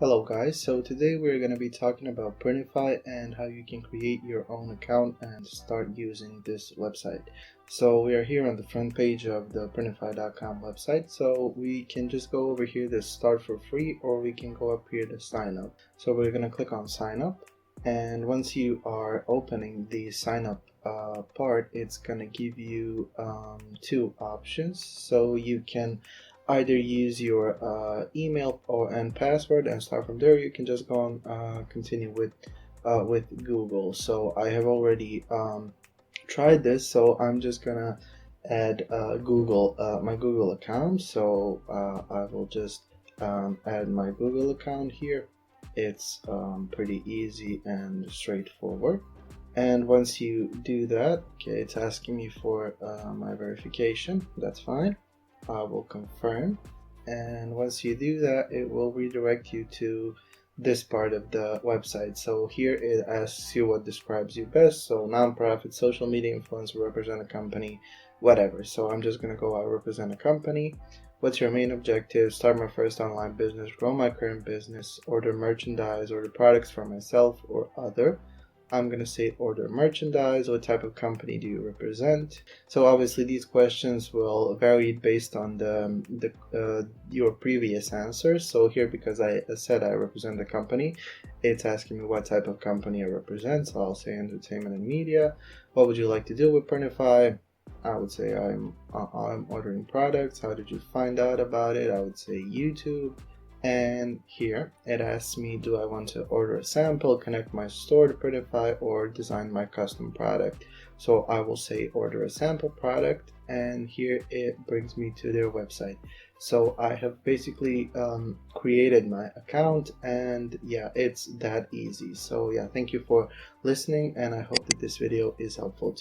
Hello guys, so today we're going to be talking about Printify and how you can create your own account and start using this website. So we are here on the front page of the Printify.com website, so we can just go over here to start for free, or we can go up here to sign up. So we're going to click on sign up, and once you are opening the sign up part, it's going to give you two options. So you can either use your email and password and start from there. You can just go on continue with Google. So I have already tried this, so I'm just gonna add my Google account. So I will just add my Google account here. It's pretty easy and straightforward. And once you do that, okay, it's asking me for my verification. That's fine. I will confirm, and once you do that, it will redirect you to this part of the website. So here it asks you what describes you best. So nonprofit, social media influencer, represent a company, whatever. So I'm just gonna go, I represent a company. What's your main objective? Start my first online business, grow my current business, order merchandise, order products for myself or other. I'm going to say order merchandise. What type of company do you represent? So obviously these questions will vary based on your previous answers. So here, because I said I represent the company, it's asking me what type of company I represent. So I'll say entertainment and media. What would you like to do with Printify? I would say I'm ordering products. How did you find out about it? I would say YouTube. And here it asks me, do I want to order a sample, connect my store to Printify, or design my custom product? So I will say order a sample product, and here it brings me to their website. So I have basically created my account, and yeah, it's that easy. So yeah, thank you for listening, and I hope that this video is helpful to you.